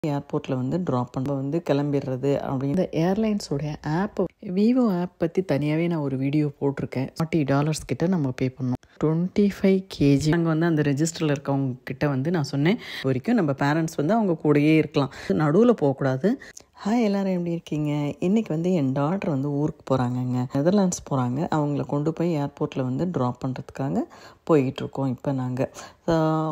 ஏர்போர்ட்டில் வந்து ட்ராப் பண்ண வந்து கிளம்பிடுறது அப்படின்னு இந்த ஏர்லைன்ஸோடைய ஆப் விவோ ஆப் பற்றி தனியாகவே நான் ஒரு வீடியோ போட்டிருக்கேன். $40 கிட்ட நம்ம பே பண்ணோம். 25 kg நாங்கள் வந்து அந்த ரெஜிஸ்டரில் இருக்கவங்க கிட்ட வந்து நான் சொன்னேன், வரைக்கும் நம்ம பேரண்ட்ஸ் வந்து அவங்க கூடயே இருக்கலாம், நடுவில் போகக்கூடாது. ஹாய், எல்லோரும் எப்படி இருக்கீங்க? இன்றைக்கி வந்து என் டாட்டர் வந்து ஊருக்கு போகிறாங்கங்க, நெதர்லாண்ட்ஸ் போகிறாங்க. அவங்கள கொண்டு போய் ஏர்போர்ட்டில் வந்து ட்ராப் பண்ணுறதுக்காக போயிட்டுருக்கோம். இப்போ நாங்கள்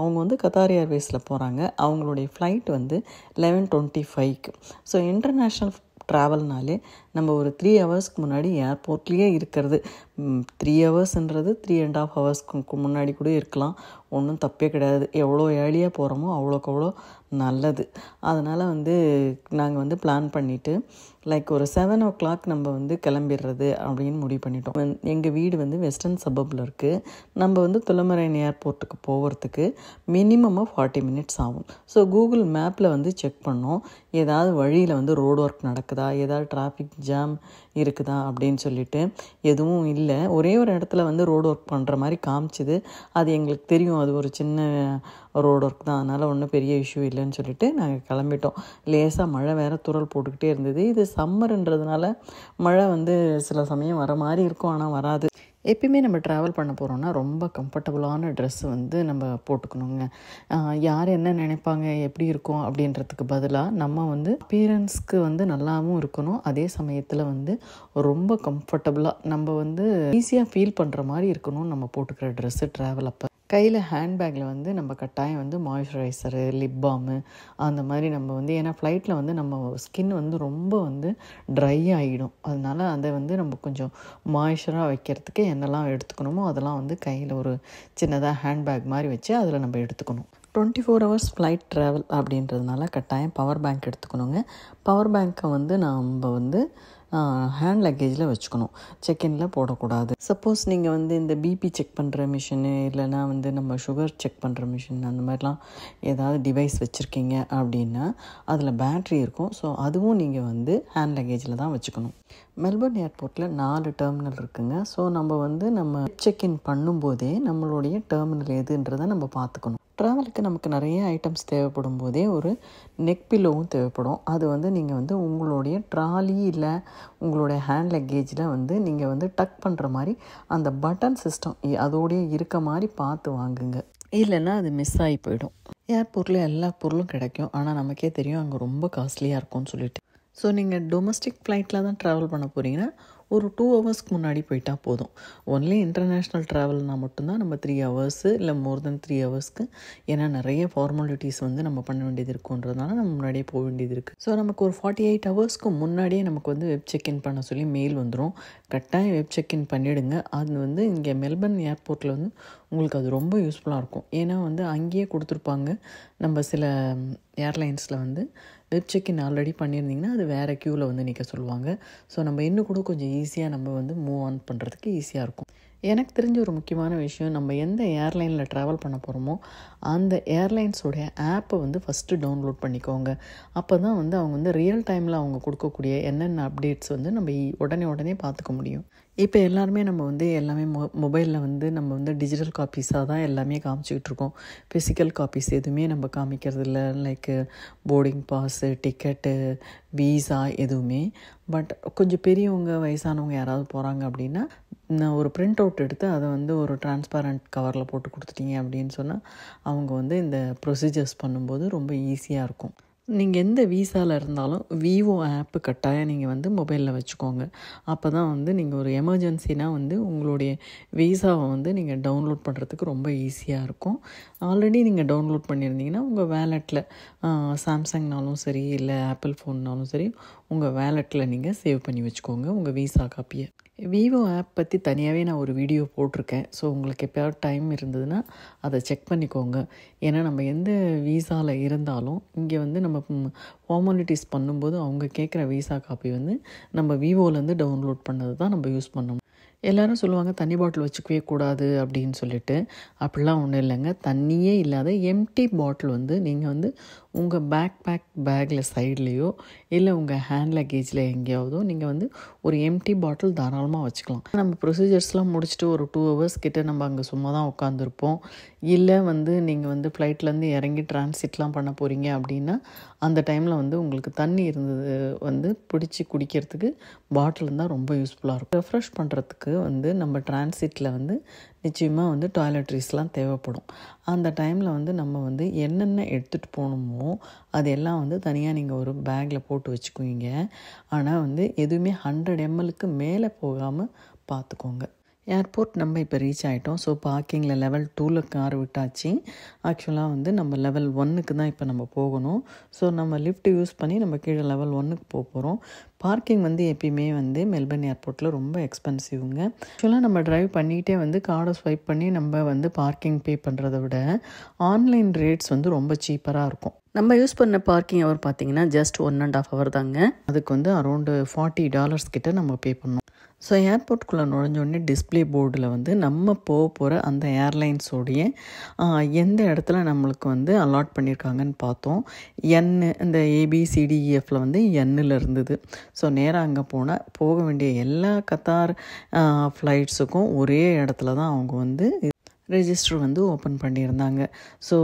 அவங்க வந்து கத்தார் ஏர்வேஸில் போகிறாங்க. அவங்களுடைய ஃப்ளைட் வந்து 11:25. ஸோ இன்டர்நேஷ்னல் ட்ராவல்னாலே நம்ம ஒரு 3 ஹவர்ஸ்க்கு முன்னாடி ஏர்போர்ட்லேயே இருக்கிறது. 3 ஹவர்ஸ்ன்றது 3.5 ஹவர்ஸ்க்கு முன்னாடி கூட இருக்கலாம், ஒன்றும் தப்பே கிடையாது. எவ்வளோ ஏர்லியாக போகிறோமோ அவ்வளோக்கு அவ்வளோ நல்லது. அதனால் வந்து நாங்கள் வந்து பிளான் பண்ணிவிட்டு லைக் ஒரு 7 o'clock நம்ம வந்து கிளம்பிடுறது அப்படின்னு முடிவு பண்ணிட்டோம். எங்கள் வீடு வந்து வெஸ்டர்ன் சபப்பில் இருக்குது. நம்ம வந்து துலமரைன் ஏர்போர்ட்டுக்கு போகிறதுக்கு மினிமமாக 40 minutes ஆகும். ஸோ கூகுள் மேப்பில் வந்து செக் பண்ணோம், ஏதாவது வழியில் வந்து ரோடு ஒர்க் நடக்குதா, ஏதாவது டிராஃபிக் ஜாம் இருக்குதா அப்படின்னு சொல்லிட்டு. எதுவும் இல்லை. ஒரே ஒரு இடத்துல வந்து ரோடு ஒர்க் பண்ணுற மாதிரி காமிச்சிது. அது எங்களுக்கு தெரியும், அது ஒரு சின்ன ரோடு ஒர்க் தான், அதனால் ஒன்றும் பெரிய இஷ்யூ இல்லைன்னு சொல்லிட்டு நாங்கள் கிளம்பிட்டோம். லேசாக மழை வேறு தூறல் போட்டுக்கிட்டே இருந்தது. இது சம்மர்ன்றதுனால மழை வந்து சில சமயம் வர மாதிரி இருக்கும், ஆனால் வராது. எப்பயுமே நம்ம ட்ராவல் பண்ண போகிறோன்னா ரொம்ப கம்ஃபர்டபுளான ட்ரெஸ்ஸு வந்து நம்ம போட்டுக்கணுங்க. யார் என்ன நினைப்பாங்க, எப்படி இருக்கும் அப்படின்றதுக்கு பதிலாக நம்ம வந்து அப்பீரன்ஸ்க்கு வந்து நல்லாவும் இருக்கணும், அதே சமயத்தில் வந்து ரொம்ப கம்ஃபர்டபுளாக நம்ம வந்து ஈஸியாக ஃபீல் பண்ணுற மாதிரி இருக்கணும்னு நம்ம போட்டுக்கிற ட்ரெஸ்ஸு ட்ராவல் அப்போ. கையில் ஹேண்ட்பேக்கில் வந்து நம்ம கட்டாயம் வந்து மாய்ஸ்சரைசரு, லிப் பாமு அந்த மாதிரி நம்ம வந்து, ஏன்னா ஃப்ளைட்டில் வந்து நம்ம ஸ்கின் வந்து ரொம்ப வந்து ட்ரை ஆகிடும். அதனால் அதை வந்து நம்ம கொஞ்சம் மாய்ஸ்சராக வைக்கிறதுக்கு என்னெல்லாம் எடுத்துக்கணுமோ அதெல்லாம் வந்து கையில் ஒரு சின்னதாக ஹேண்ட்பேக் மாதிரி வச்சு அதில் நம்ம எடுத்துக்கணும். 24 hours ஃப்ளைட் ட்ராவல் அப்படின்றதுனால கட்டாயம் பவர் பேங்க் எடுத்துக்கணுங்க. பவர் பேங்க்கை வந்து நம்ம வந்து ஹேண்ட் லக்கேஜில் வச்சுக்கணும், செக்இனில் போடக்கூடாது. சப்போஸ் நீங்கள் வந்து இந்த பிபி செக் பண்ணுற மிஷினு இல்லைனா வந்து நம்ம சுகர் செக் பண்ணுற மிஷின் அந்த மாதிரிலாம் ஏதாவது டிவைஸ் வச்சுருக்கீங்க அப்படின்னா அதில் பேட்ரி இருக்கும். ஸோ அதுவும் நீங்கள் வந்து ஹேண்ட் லக்கேஜில் தான் வச்சுக்கணும். மெல்பர்ன் ஏர்போர்ட்டில் 4 டெர்மினல் இருக்குங்க. ஸோ நம்ம வந்து நம்ம செக்இன் பண்ணும்போதே நம்மளுடைய டெர்மினல் எதுன்றதை நம்ம பார்த்துக்கணும். ட்ராவலுக்கு நமக்கு நிறைய ஐட்டம்ஸ் தேவைப்படும் போதே ஒரு நெக் பில்லோவும் தேவைப்படும். அது வந்து நீங்கள் வந்து உங்களுடைய ட்ராலி இல்லை உங்களுடைய ஹேண்ட் லக்கேஜில் வந்து நீங்கள் வந்து டக் பண்ணுற மாதிரி அந்த பட்டன் சிஸ்டம் அதோடய இருக்க மாதிரி பார்த்து வாங்குங்க, இல்லைன்னா அது மிஸ் ஆகி போயிடும். ஏர்போர்ட்டில் எல்லா பொருளும் கிடைக்கும், ஆனால் நமக்கே தெரியும் அங்கே ரொம்ப காஸ்ட்லியாக இருக்கும்னு சொல்லிட்டு. ஸோ நீங்கள் டொமஸ்டிக் ஃப்ளைட்டில் தான் ட்ராவல் பண்ண போகிறீங்கன்னா ஒரு 2 ஹவர்ஸ்க்கு முன்னாடி போயிட்டால் போதும். ஒன்லி இன்டர்நேஷ்னல் ட்ராவல்னால் மட்டும்தான் நம்ம 3 ஹவர்ஸு இல்லை மோர் தென் 3 ஹவர்ஸ்க்கு, ஏன்னா நிறைய ஃபார்மாலிட்டிஸ் வந்து நம்ம பண்ண வேண்டியது இருக்குன்றதுனால நம்ம முன்னாடியே போக வேண்டியது இருக்குது. ஸோ நமக்கு ஒரு 48 ஹவர்ஸ்க்கு முன்னாடியே நமக்கு வந்து வெப் செக்இன் பண்ண சொல்லி மெயில் வந்துடும். கட்டாயம் வெப் செக்இன் பண்ணிவிடுங்க. அது வந்து இங்கே மெல்பர்ன் ஏர்போர்ட்டில் வந்து உங்களுக்கு அது ரொம்ப யூஸ்ஃபுல்லாக இருக்கும். ஏன்னா வந்து அங்கேயே கொடுத்துருப்பாங்க. நம்ம சில ஏர்லைன்ஸில் வந்து வெப் செக்இன் ஆல்ரெடி பண்ணியிருந்திங்கன்னா அது வேறு க்யூவில் வந்து நிற்க சொல்லுவாங்க. ஸோ நம்ம இன்னும் கூட கொஞ்சம் ஈஸியாக நம்ம வந்து மூவ் ஆன் பண்ணுறதுக்கு ஈஸியாக இருக்கும். எனக்கு தெரிஞ்ச ஒரு முக்கியமான விஷயம், நம்ம எந்த ஏர்லைனில் ட்ராவல் பண்ண போகிறோமோ அந்த ஏர்லைன்ஸோடைய ஆப்பை வந்து ஃபஸ்ட்டு டவுன்லோட் பண்ணிக்கோங்க. அப்போ தான் வந்து அவங்க வந்து ரியல் டைமில் அவங்க கொடுக்கக்கூடிய என்னென்ன அப்டேட்ஸ் வந்து நம்ம உடனே பார்த்துக்க முடியும். இப்போ எல்லாருமே நம்ம வந்து எல்லாமே மொபைலில் வந்து நம்ம வந்து டிஜிட்டல் காப்பீஸாக தான் எல்லாமே காமிச்சிக்கிட்டு இருக்கோம். ஃபிசிக்கல் காப்பீஸ் எதுவுமே நம்ம காமிக்கிறது இல்லை, like boarding pass, ticket, visa எதுவுமே. பட் கொஞ்சம் பெரியவங்க வயசானவங்க யாராவது போகிறாங்க அப்படின்னா நான் ஒரு பிரிண்ட் அவுட் எடுத்து அதை வந்து ஒரு டிரான்ஸ்பரண்ட் கவரில் போட்டு கொடுத்துட்டீங்க அப்படின்னு சொன்னால் அவங்க வந்து இந்த ப்ரொசீஜர்ஸ் பண்ணும்போது ரொம்ப ஈஸியாக இருக்கும். நீங்கள் எந்த வீசாவில் இருந்தாலும் விவோ ஆப்பு கட்டாயம் நீங்கள் வந்து மொபைலில் வச்சுக்கோங்க. அப்போ தான் வந்து நீங்கள் ஒரு எமர்ஜென்சினால் வந்து உங்களுடைய வீசாவை வந்து நீங்கள் டவுன்லோட் பண்ணுறதுக்கு ரொம்ப ஈஸியாக இருக்கும். ஆல்ரெடி நீங்கள் டவுன்லோட் பண்ணியிருந்தீங்கன்னா உங்கள் வேலெட்டில் சாம்சங்னாலும் சரி இல்லை ஆப்பிள் ஃபோன்னாலும் சரி உங்கள் வேலெட்டில் நீங்கள் சேவ் பண்ணி வச்சுக்கோங்க உங்கள் வீசா காப்பியை. விவோ ஆப் பற்றி தனியாகவே நான் ஒரு வீடியோ போட்டிருக்கேன். ஸோ உங்களுக்கு எப்போயாவது டைம் இருந்ததுன்னா அதை செக் பண்ணிக்கோங்க. ஏன்னா நம்ம எந்த வீசாவில் இருந்தாலும் இங்கே வந்து நம்ம ஃபார்மாலிட்டிஸ் பண்ணும்போது அவங்க கேட்குற வீசா காப்பி வந்து நம்ம விவோலேருந்து டவுன்லோட் பண்ணது தான் நம்ம யூஸ் பண்ணணும். எல்லோரும் சொல்லுவாங்க தண்ணி பாட்டில் வச்சுக்கவே கூடாது அப்படின்னு சொல்லிட்டு. அப்படிலாம் ஒன்றும் இல்லைங்க. தண்ணியே இல்லாத எம்டி பாட்டில் வந்து நீங்கள் வந்து உங்கள் பேக்கில் சைட்லேயோ இல்லை உங்கள் ஹேண்ட் லக்கேஜில் எங்கேயாவதோ நீங்கள் வந்து ஒரு எம்டி பாட்டில் தாராளமாக வச்சுக்கலாம். நம்ம ப்ரொசீஜர்ஸ்லாம் முடிச்சுட்டு ஒரு 2 hours கிட்ட நம்ம அங்கே சும்மா தான் உட்காந்துருப்போம். இல்லை வந்து நீங்கள் வந்து ஃப்ளைட்லேருந்து இறங்கி டிரான்சிட்லாம் பண்ண போகிறீங்க அப்படின்னா அந்த டைமில் வந்து உங்களுக்கு தண்ணி இருந்தது வந்து பிடிச்சி குடிக்கிறதுக்கு பாட்டில் இருந்தால் ரொம்ப யூஸ்ஃபுல்லாக இருக்கும். ரெஃப்ரெஷ் பண்ணுறதுக்கு வந்து நம்ம டிரான்சிட்டில் வந்து நிச்சயமாக வந்து டாய்லெட்ரிஸ்லாம் தேவைப்படும். அந்த டைமில் வந்து நம்ம வந்து என்னென்ன எடுத்துகிட்டு போகணுமோ அதெல்லாம் வந்து தனியாக நீங்கள் ஒரு பேக்கில் போட்டு வச்சுக்குவீங்க. ஆனால் வந்து எதுவுமே 100 mlக்கு மேலே போகாமல் பார்த்துக்கோங்க. ஏர்போர்ட் நம்ம இப்போ ரீச் ஆகிட்டோம். ஸோ பார்க்கிங்கில் லெவல் 2ல் கார் விட்டாச்சு. ஆக்சுவலாக வந்து நம்ம லெவல் 1க்கு தான் இப்போ நம்ம போகணும். ஸோ நம்ம லிஃப்ட் யூஸ் பண்ணி நம்ம கீழே லெவல் 1க்கு போகிறோம். பார்க்கிங் வந்து எப்பயுமே வந்து மெல்பர்ன் ஏர்போர்ட்டில் ரொம்ப எக்ஸ்பென்சிவ்ங்க. ஆக்சுவலாக நம்ம ட்ரைவ் பண்ணிகிட்டே வந்து கார்டை ஸ்வைப் பண்ணி நம்ம வந்து பார்க்கிங் பே பண்ணுறத விட ஆன்லைன் ரேட்ஸ் வந்து ரொம்ப சீப்பராக இருக்கும். நம்ம யூஸ் பண்ண பார்க்கிங் ஹவர் பார்த்திங்கன்னா ஜஸ்ட் 1.5 hour தாங்க. அதுக்கு வந்து அரௌண்டு $40 கிட்ட நம்ம பே பண்ணோம். ஸோ ஏர்போர்ட்டுக்குள்ளே நுழைஞ்சோடனே டிஸ்பிளே போர்டில் வந்து நம்ம போகிற அந்த ஏர்லைன்ஸோடைய எந்த இடத்துல நம்மளுக்கு வந்து அலாட் பண்ணியிருக்காங்கன்னு பார்த்தோம். இந்த ABCDEFல வந்து Nல் இருந்தது. ஸோ நேராக அங்கே போக வேண்டிய எல்லா கத்தார் ஃப்ளைட்ஸுக்கும் ஒரே இடத்துல தான் அவங்க வந்து ரெஜிஸ்டர் வந்து ஓப்பன் பண்ணியிருந்தாங்க. ஸோ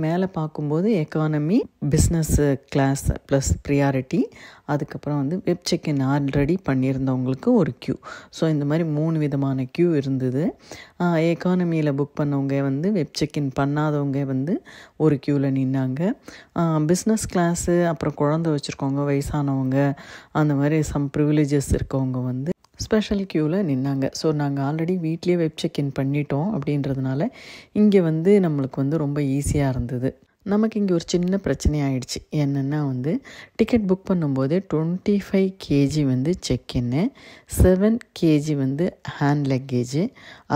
மேலே பார்க்கும்போது economy, business class plus priority, அதுக்கப்புறம் வந்து வெப் செக்இன் ஆல்ரெடி பண்ணியிருந்தவங்களுக்கு ஒரு க்யூ. ஸோ இந்த மாதிரி 3 விதமான க்யூ இருந்தது. எக்கானமியில் புக் பண்ணவங்க வந்து வெப் செக்இன் பண்ணாதவங்க வந்து ஒரு க்யூவில் நின்னாங்க. பிஸ்னஸ் கிளாஸு, அப்புறம் குழந்தை வச்சுருக்கவங்க, வயசானவங்க, அந்த மாதிரி சம் ப்ரிவிலேஜஸ் இருக்கவங்க வந்து ஸ்பெஷல் க்யூவில் நின்னாங்க. ஸோ நாங்கள் ஆல்ரெடி வீட்லேயே வெப் செக்இன் பண்ணிட்டோம் அப்படின்றதுனால இங்கே வந்து நம்மளுக்கு வந்து ரொம்ப ஈஸியாக இருந்தது. நமக்கு இங்கே ஒரு சின்ன பிரச்சனை ஆகிடுச்சு. என்னென்னா வந்து டிக்கெட் புக் பண்ணும்போது 25 kg வந்து செக்இன்னு, 7 kg வந்து ஹேண்ட் லக்கேஜு,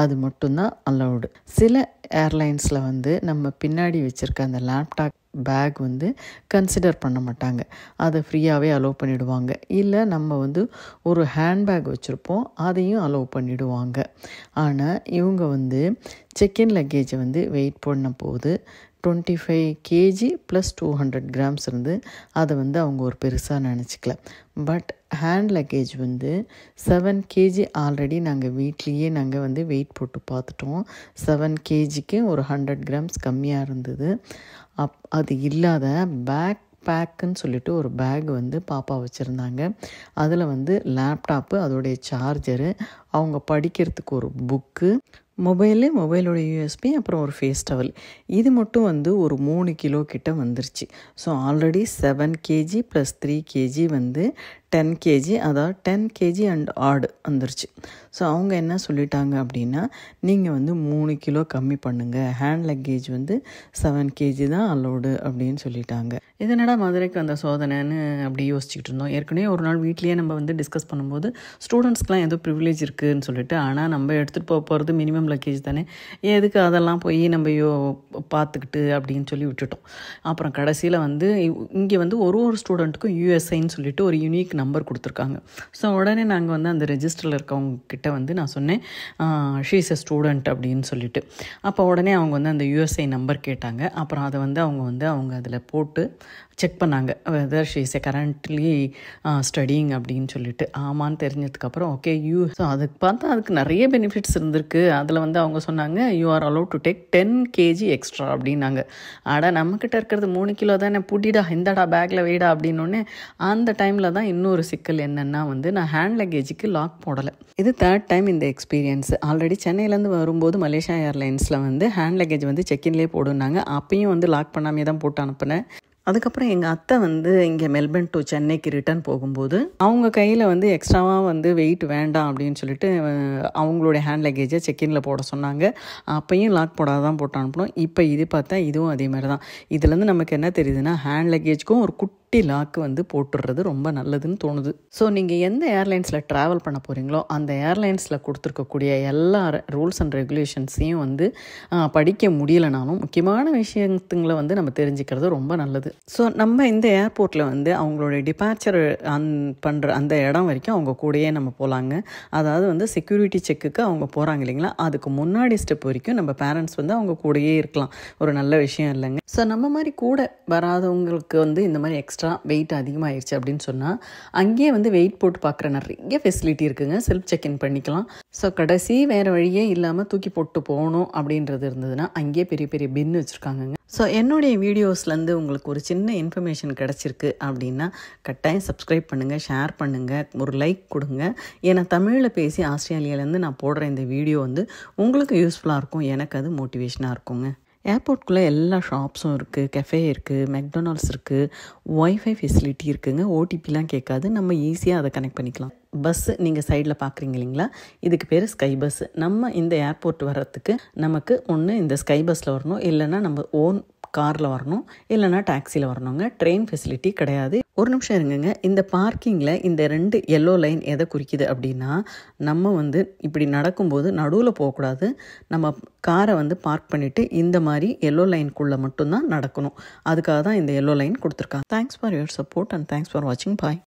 அது மட்டும்தான் அலௌடு. சில ஏர்லைன்ஸில் வந்து நம்ம பின்னாடி வச்சுருக்க அந்த லேப்டாப் பேக் வந்து கன்சிடர் பண்ண மாட்டாங்க. அதை ஃப்ரீயாகவே அலோவ் பண்ணிவிடுவாங்க. இல்லை நம்ம வந்து ஒரு ஹேண்ட்பேக் வச்சுருப்போம், அதையும் அலோவ் பண்ணிவிடுவாங்க. ஆனால் இவங்க வந்து செக்இன் லக்கேஜை வந்து வெயிட் பண்ண போது 25 kg + 200 grams இருந்து அதை வந்து அவங்க ஒரு பெருசாக நினச்சிக்கல. பட் ஹேண்ட் லக்கேஜ் வந்து 7 kg ஆல்ரெடி நாங்கள் வீட்லேயே நாங்கள் வந்து வெயிட் போட்டு பார்த்துட்டோம். 7 kgக்கு ஒரு 100 grams கம்மியாக இருந்தது. அது இல்லாத பேக்குன்னு சொல்லிட்டு ஒரு பேக் வந்து பாப்பா வச்சுருந்தாங்க. அதில் வந்து லேப்டாப்பு, அதோடைய சார்ஜரு, அவங்க படிக்கிறதுக்கு ஒரு புக்கு, மொபைலோட USB, அப்புறம் ஒரு ஃபேஸ் டவல், இது மட்டும் வந்து ஒரு 3 கிலோ கிட்ட வந்துருச்சு. ஸோ ஆல்ரெடி 7 kg + 3 kg வந்து 10 kg, அதாவது 10 kg அண்ட் ஆட் வந்துருச்சு. ஸோ அவங்க என்ன சொல்லிட்டாங்க அப்படின்னா, நீங்கள் வந்து 3 கிலோ கம்மி பண்ணுங்கள், ஹேண்ட் லக்கேஜ் வந்து 7 kg தான் அலோடு அப்படின்னு சொல்லிட்டாங்க. இதனடா மதுரைக்கு அந்த சோதனைன்னு அப்படி யோசிச்சுக்கிட்டு இருந்தோம். ஏற்கனவே ஒரு நாள் வீட்லேயே நம்ம வந்து டிஸ்கஸ் பண்ணும்போது ஸ்டூடெண்ட்ஸ்க்குலாம் ஏதோ ப்ரிவிலேஜ் இருக்குதுன்னு சொல்லிட்டு, ஆனால் நம்ம எடுத்துகிட்டு போகிறது மினிமம் லக்கேஜ் தானே, எதுக்கு அதெல்லாம் போய் நம்ம பார்த்துக்கிட்டு அப்படின்னு சொல்லி விட்டுட்டோம். அப்புறம் கடைசியில் வந்து இங்கே வந்து ஒரு ஸ்டூடெண்ட்டுக்கும் USIன்னு சொல்லிட்டு ஒரு யூனிக் நம்பர் கொடுத்துருக்காங்க. ஸோ உடனே நாங்கள் வந்து அந்த ரெஜிஸ்டரில் இருக்கவங்க கிட்ட வந்து நான் சொன்னேன், ஷீ இஸ் எ ஸ்டூடெண்ட் அப்படின்னு சொல்லிட்டு. அப்போ உடனே அவங்க வந்து அந்த USI நம்பர் கேட்டாங்க. அப்புறம் அதை வந்து அவங்க அதில் போட்டு செக் பண்ணாங்க, whether she is a currently studying அப்படின்னு சொல்லிட்டு. ஆமான்னு தெரிஞ்சதுக்கப்புறம் ஓகே ஸோ அதுக்கு பார்த்தா அதுக்கு நிறைய பெனிஃபிட்ஸ் இருந்திருக்கு. அதில் வந்து அவங்க சொன்னாங்க, you are allot to take 10 kg extra அப்படின்னாங்க. நம்மக்கிட்ட இருக்கிறது 3 கிலோ தானே, புட்டிடா இந்தடா பேக்கில் வெயிடா அப்படின்னோடனே அந்த டைமில் தான் இன்னொரு சிக்கல் என்னென்னா வந்து நான் ஹேண்ட் லக்கேஜுக்கு லாக் போடலை. இது 3rd டைம் இந்த எக்ஸ்பீரியன்ஸ். ஆல்ரெடி சென்னையிலேருந்து வரும்போது மலேசியா ஏர்லைன்ஸில் வந்து ஹேண்ட் லக்கேஜ் வந்து செக்இன்லேயே போடுனாங்க. அப்பயும் வந்து லாக் பண்ணாமே தான் போட்டு அனுப்பினேன். அதுக்கப்புறம் எங்கள் அத்தை வந்து இங்கே மெல்பர்ன் டு சென்னைக்கு ரிட்டர்ன் போகும்போது அவங்க கையில் வந்து எக்ஸ்ட்ராவாக வந்து வெயிட் வேண்டாம் அப்படின்னு சொல்லிட்டு அவங்களுடைய ஹேண்ட் லக்கேஜை செக்இனில் போட சொன்னாங்க. அப்பையும் லாக் போடாத தான் போட்டு அனுப்பணும். இப்போ இது பார்த்தா இதுவும் அதே மாதிரி தான். இதுலேருந்து நமக்கு என்ன தெரியுதுன்னா, ஹேண்ட் லக்கேஜுக்கும் ஒரு குட்டி சேஃப்டி லாக்கு வந்து போட்டுடுறது ரொம்ப நல்லதுன்னு தோணுது. ஸோ நீங்கள் எந்த ஏர்லைன்ஸில் ட்ராவல் பண்ண போகிறீங்களோ அந்த ஏர்லைன்ஸில் கொடுத்துருக்கக்கூடிய எல்லா ரூல்ஸ் அண்ட் ரெகுலேஷன்ஸையும் வந்து படிக்க முடியலைனாலும் முக்கியமான விஷயத்துங்களை வந்து நம்ம தெரிஞ்சுக்கிறது ரொம்ப நல்லது. ஸோ நம்ம இந்த ஏர்போர்ட்டில் வந்து அவங்களோட டிபார்ச்சர் பண்ணுற அந்த இடம் வரைக்கும் அவங்க கூடயே நம்ம போகலாங்க. அதாவது வந்து செக்யூரிட்டி செக்குக்கு அவங்க போகிறாங்க இல்லைங்களா, அதுக்கு முன்னாடி ஸ்டெப் வரைக்கும் நம்ம பேரண்ட்ஸ் வந்து அவங்க கூடயே இருக்கலாம். ஒரு நல்ல விஷயம் இல்லைங்க. ஸோ நம்ம மாதிரி கூட வராதவங்களுக்கு வந்து இந்த மாதிரி எக்ஸ்ட்ரா வெயிட் அதிகமாகிடுச்சு அப்படின்னு சொன்னால் அங்கேயே வந்து வெயிட் போட்டு பார்க்குற நிறைய ஃபெசிலிட்டி இருக்குதுங்க. செல்ஃப் செக்இன் பண்ணிக்கலாம். ஸோ கடைசி வேறு வழியே இல்லாமல் தூக்கி போட்டு போகணும் அப்படின்றது இருந்ததுன்னா அங்கேயே பெரிய பெரிய பின் வச்சுருக்காங்கங்க. ஸோ என்னுடைய வீடியோஸ்லேருந்து உங்களுக்கு ஒரு சின்ன இன்ஃபர்மேஷன் கிடச்சிருக்கு அப்படின்னா கட்டாயம் சப்ஸ்கிரைப் பண்ணுங்கள், ஷேர் பண்ணுங்கள், ஒரு லைக் கொடுங்க. ஏன்னா தமிழில் பேசி ஆஸ்திரேலியாவிலேருந்து நான் போடுற இந்த வீடியோ வந்து உங்களுக்கு யூஸ்ஃபுல்லாக இருக்கும், எனக்கு அது மோட்டிவேஷனாக இருக்குங்க. ஏர்போர்ட்குள்ளே எல்லா ஷாப்ஸும் இருக்குது, கெஃபே இருக்குது, மெக்டொனால்ட்ஸ் இருக்குது, ஒய்ஃபை ஃபெசிலிட்டி இருக்குதுங்க. ஓடிபிலாம் கேட்காது, நம்ம ஈஸியாக அதை கனெக்ட் பண்ணிக்கலாம். பஸ்ஸு நீங்கள் சைடில் பார்க்குறீங்க இல்லைங்களா, இதுக்கு பேர் ஸ்கை பஸ்ஸு. நம்ம இந்த ஏர்போர்ட் வர்றதுக்கு நமக்கு ஒன்று இந்த ஸ்கை பஸ்ஸில் வரணும், இல்லைன்னா நம்ம ஓன் காரில் வரணும், இல்லைனா டாக்ஸியில் வரணுங்க. ட்ரெயின் ஃபெசிலிட்டி கிடையாது. ஒரு நிமிஷம் இருங்குங்க. இந்த பார்க்கிங்கில் இந்த 2 எல்லோ லைன் எதை குறிக்குது அப்படின்னா, நம்ம வந்து இப்படி நடக்கும்போது நடுவில் போகக்கூடாது. நம்ம காரை வந்து பார்க் பண்ணிவிட்டு இந்த மாதிரி எல்லோ லைனுக்குள்ளே மட்டும்தான் நடக்கணும். அதுக்காக தான் இந்த எல்லோ லைன் கொடுத்துருக்காங்க. Thanks for your support and thanks for வாட்சிங். பாய்.